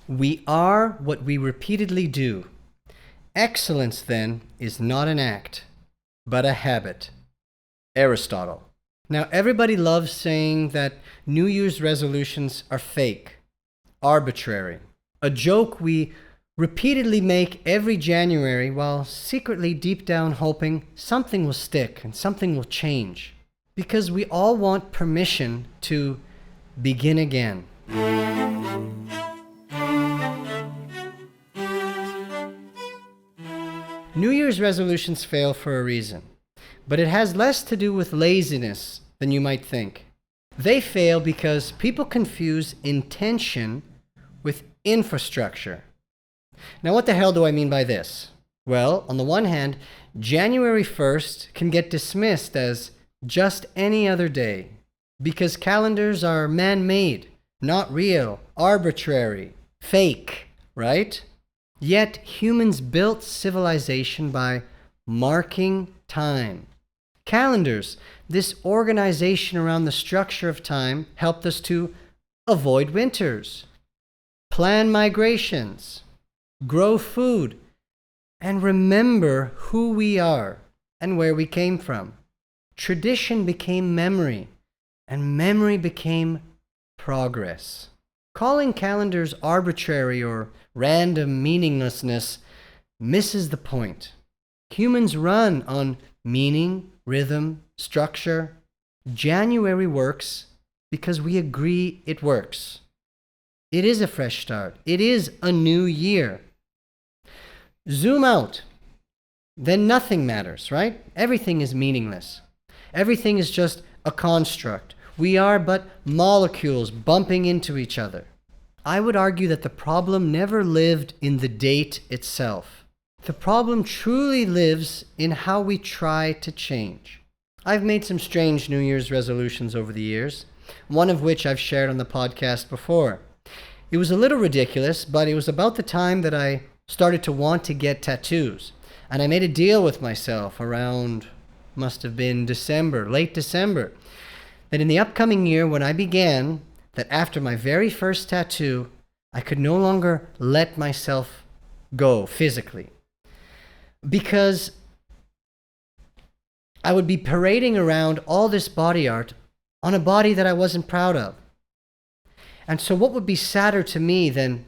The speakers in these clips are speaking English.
We are what we repeatedly do. Excellence, then, is not an act, but a habit. Aristotle. Now, everybody loves saying that New Year's resolutions are fake, arbitrary, a joke we repeatedly make every January while secretly deep down hoping something will stick and something will change. Because we all want permission to begin again. New Year's resolutions fail for a reason, but it has less to do with laziness than you might think. They fail because people confuse intention with infrastructure. Now, what the hell do I mean by this? Well, on the one hand, January 1st can get dismissed as just any other day because calendars are man-made, not real, arbitrary, fake, right? Yet humans built civilization by marking time. Calendars, this organization around the structure of time, helped us to avoid winters, plan migrations, grow food, and remember who we are and where we came from. Tradition became memory, and memory became progress. Calling calendars arbitrary or random meaninglessness misses the point. Humans run on meaning, rhythm, structure. January works because we agree it works. It is a fresh start. It is a new year. Zoom out. Then nothing matters, right? Everything is meaningless. Everything is just a construct. We are but molecules bumping into each other. I would argue that the problem never lived in the date itself. The problem truly lives in how we try to change. I've made some strange New Year's resolutions over the years, one of which I've shared on the podcast before. It was a little ridiculous, but it was about the time that I started to want to get tattoos. And I made a deal with myself around, must have been December, late December, that in the upcoming year when I began, that after my very first tattoo, I could no longer let myself go physically. Because I would be parading around all this body art on a body that I wasn't proud of. And so what would be sadder to me than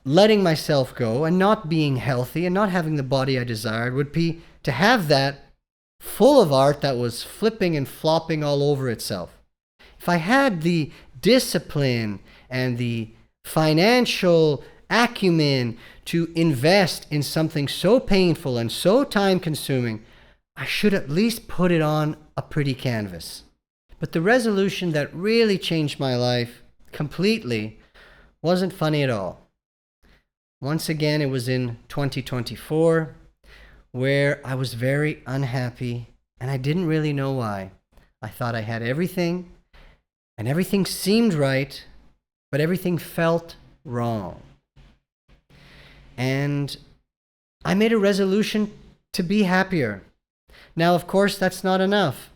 letting myself go and not being healthy and not having the body I desired would be to have that full of art that was flipping and flopping all over itself. If I had the discipline and the financial acumen to invest in something so painful and so time-consuming, I should at least put it on a pretty canvas. But the resolution that really changed my life completely wasn't funny at all. Once again, it was in 2024, where I was very unhappy, and I didn't really know why. I thought I had everything, and everything seemed right, but everything felt wrong. And I made a resolution to be happier. Now, of course, that's not enough.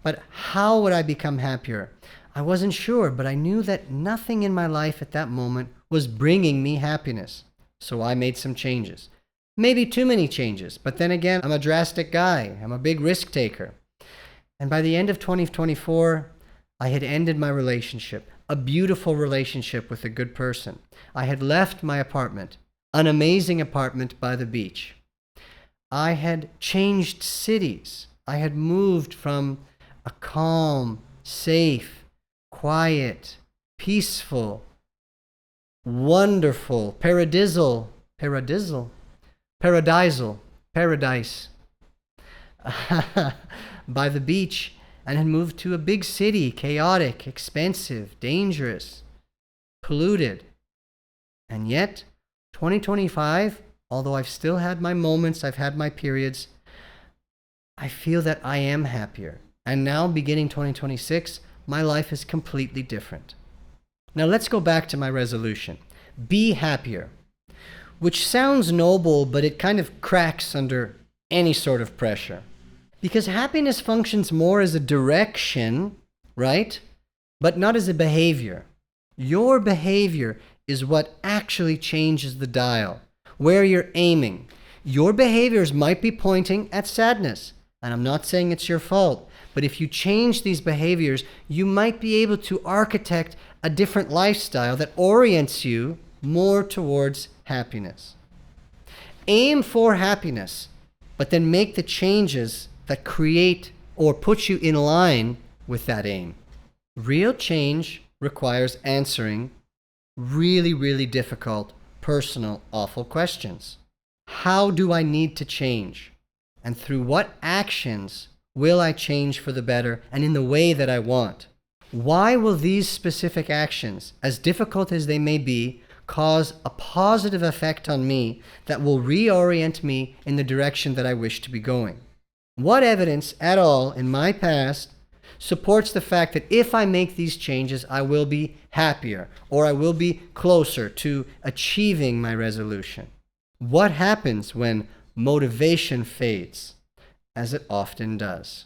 But how would I become happier? I wasn't sure, but I knew that nothing in my life at that moment was bringing me happiness. So I made some changes. Maybe too many changes, but then again, I'm a drastic guy. I'm a big risk taker. And by the end of 2024, I had ended my relationship, a beautiful relationship with a good person. I had left my apartment, an amazing apartment by the beach. I had changed cities. I had moved from a calm, safe, quiet, peaceful, wonderful, paradise by the beach, and had moved to a big city, chaotic, expensive, dangerous, polluted. And yet, 2025, although I've still had my moments, I've had my periods, I feel that I am happier. And now, beginning 2026, my life is completely different. Now let's go back to my resolution. Be happier. Which sounds noble, but it kind of cracks under any sort of pressure. Because happiness functions more as a direction, right? But not as a behavior. Your behavior is what actually changes the dial, where you're aiming. Your behaviors might be pointing at sadness, and I'm not saying it's your fault, but if you change these behaviors, you might be able to architect a different lifestyle that orients you more towards happiness. Aim for happiness, but then make the changes that create or put you in line with that aim. Real change requires answering really, really difficult, personal, awful questions. How do I need to change? And through what actions will I change for the better and in the way that I want? Why will these specific actions, as difficult as they may be, cause a positive effect on me that will reorient me in the direction that I wish to be going? What evidence at all in my past supports the fact that if I make these changes, I will be happier or I will be closer to achieving my resolution? What happens when motivation fades, as it often does?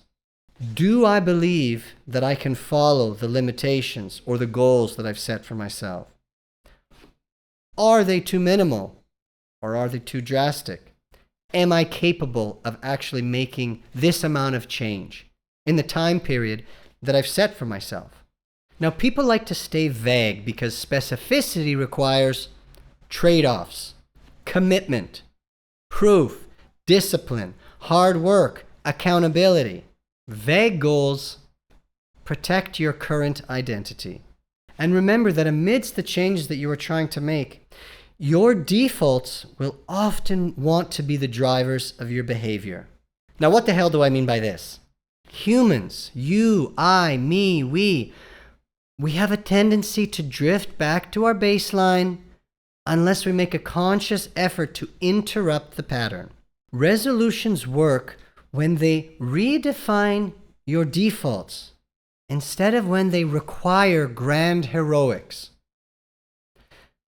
Do I believe that I can follow the limitations or the goals that I've set for myself? Are they too minimal or are they too drastic? Am I capable of actually making this amount of change in the time period that I've set for myself? Now, people like to stay vague because specificity requires trade-offs, commitment, proof, discipline, hard work, accountability. Vague goals protect your current identity. And remember that amidst the changes that you are trying to make, your defaults will often want to be the drivers of your behavior. Now, what the hell do I mean by this? Humans, you, I, me, we have a tendency to drift back to our baseline unless we make a conscious effort to interrupt the pattern. Resolutions work when they redefine your defaults instead of when they require grand heroics.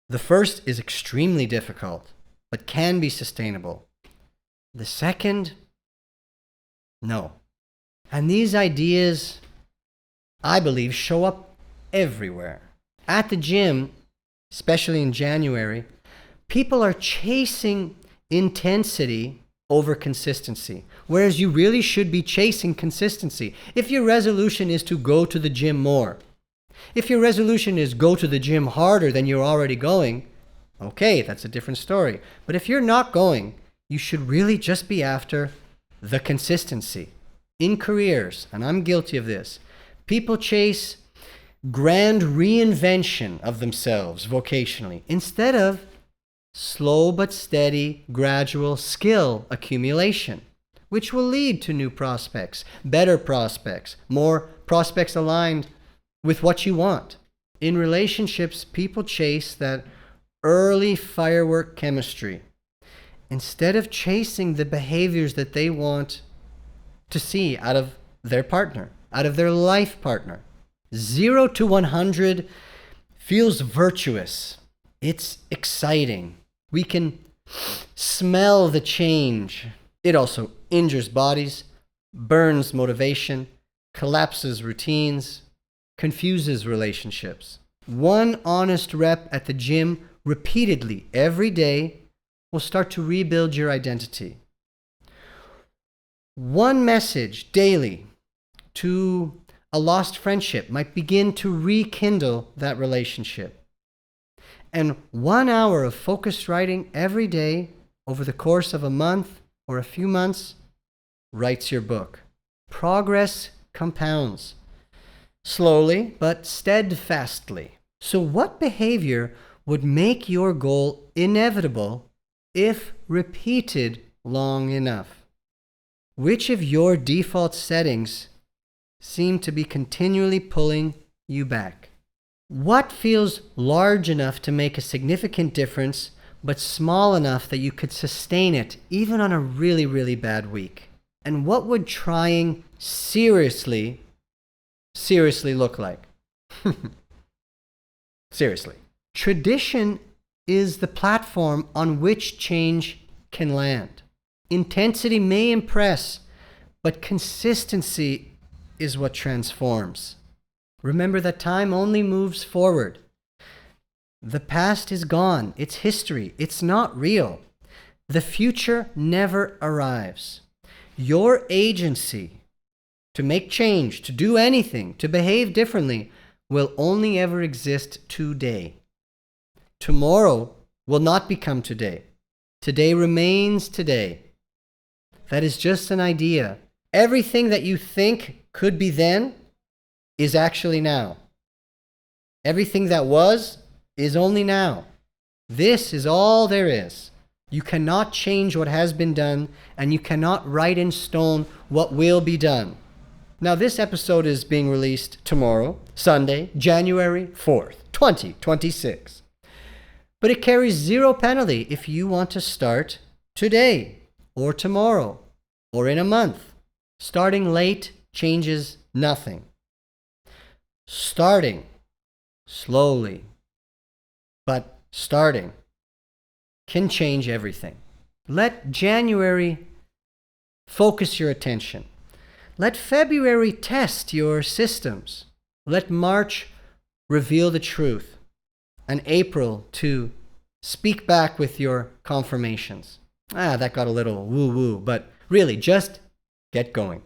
The first is extremely difficult, but can be sustainable. The second, no. And these ideas, I believe, show up everywhere. At the gym, especially in January, people are chasing intensity over consistency, whereas you really should be chasing consistency. If your resolution is to go to the gym more, if your resolution is go to the gym harder than you're already going, okay, that's a different story. But if you're not going, you should really just be after the consistency. In careers, and I'm guilty of this, people chase grand reinvention of themselves vocationally instead of slow but steady, gradual skill accumulation, which will lead to new prospects, better prospects, more prospects aligned with what you want. In relationships, people chase that early firework chemistry instead of chasing the behaviors that they want to see out of their partner, out of their life partner. 0 to 100 feels virtuous. It's exciting. We can smell the change. It also injures bodies, burns motivation, collapses routines, confuses relationships. One honest rep at the gym repeatedly every day will start to rebuild your identity. One message daily to a lost friendship might begin to rekindle that relationship. And 1 hour of focused writing every day over the course of a month or a few months writes your book. Progress compounds. Slowly, but steadfastly. So what behavior would make your goal inevitable if repeated long enough? Which of your default settings seem to be continually pulling you back? What feels large enough to make a significant difference, but small enough that you could sustain it even on a really, really bad week? And what would trying seriously look like? Seriously. Tradition is the platform on which change can land. Intensity may impress, but consistency is what transforms. Remember that time only moves forward. The past is gone. It's history. It's not real. The future never arrives. Your agency to make change, to do anything, to behave differently, will only ever exist today. Tomorrow will not become today. Today remains today. That is just an idea. Everything that you think could be then is actually now. Everything that was is only now. This is all there is. You cannot change what has been done, and you cannot write in stone what will be done. Now, this episode is being released tomorrow, Sunday, January 4th, 2026. But it carries zero penalty if you want to start today, or tomorrow, or in a month. Starting late changes nothing. Starting slowly, but starting can change everything. Let January focus your attention. Let February test your systems. Let March reveal the truth. And April to speak back with your confirmations. That got a little woo-woo, but really just get going.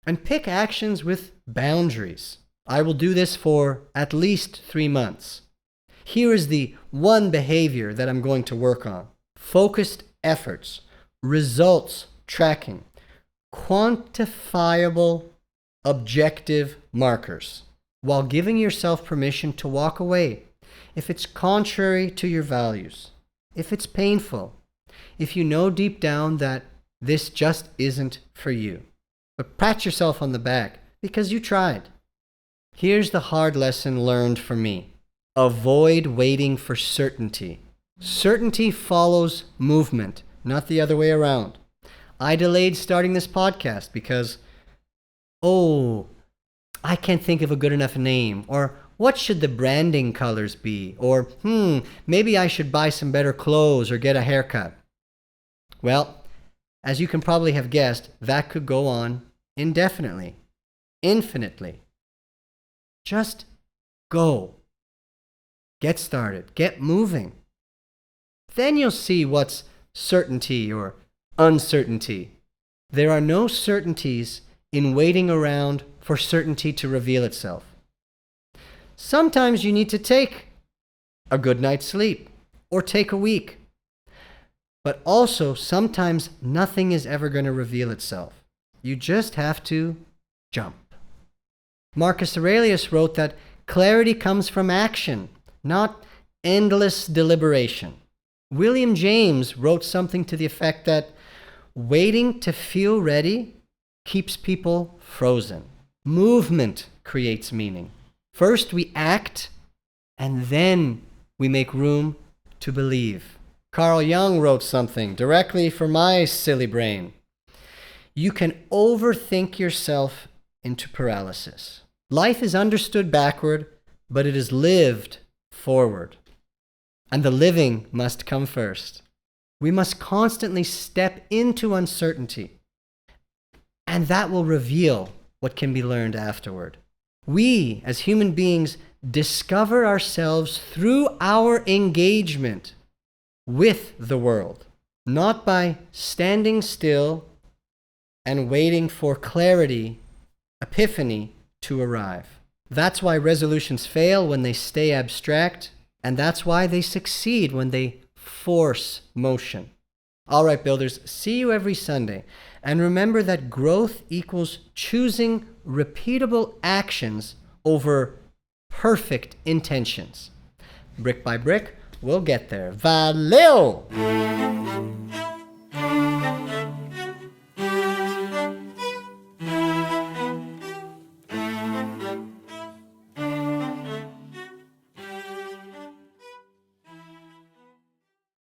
And pick actions with boundaries. I will do this for at least 3 months. Here is the one behavior that I'm going to work on. Focused efforts, results tracking, quantifiable objective markers, while giving yourself permission to walk away if it's contrary to your values, if it's painful, if you know deep down that this just isn't for you. But pat yourself on the back because you tried. Here's the hard lesson learned for me. Avoid waiting for certainty. Certainty follows movement, not the other way around. I delayed starting this podcast because, I can't think of a good enough name, or what should the branding colors be, or maybe I should buy some better clothes or get a haircut. Well, as you can probably have guessed, that could go on indefinitely, infinitely. Just go. Get started. Get moving. Then you'll see what's certainty or uncertainty. There are no certainties in waiting around for certainty to reveal itself. Sometimes you need to take a good night's sleep or take a week. But also, sometimes nothing is ever going to reveal itself. You just have to jump. Marcus Aurelius wrote that clarity comes from action, not endless deliberation. William James wrote something to the effect that waiting to feel ready keeps people frozen. Movement creates meaning. First we act, and then we make room to believe. Carl Jung wrote something directly for my silly brain. You can overthink yourself into paralysis. Life is understood backward, but it is lived forward. And the living must come first. We must constantly step into uncertainty, and that will reveal what can be learned afterward. We, as human beings, discover ourselves through our engagement with the world, not by standing still and waiting for clarity, epiphany to arrive. That's why resolutions fail when they stay abstract, and that's why they succeed when they force motion. All right, builders, see you every Sunday. And remember that growth equals choosing repeatable actions over perfect intentions. Brick by brick, we'll get there. Valeu!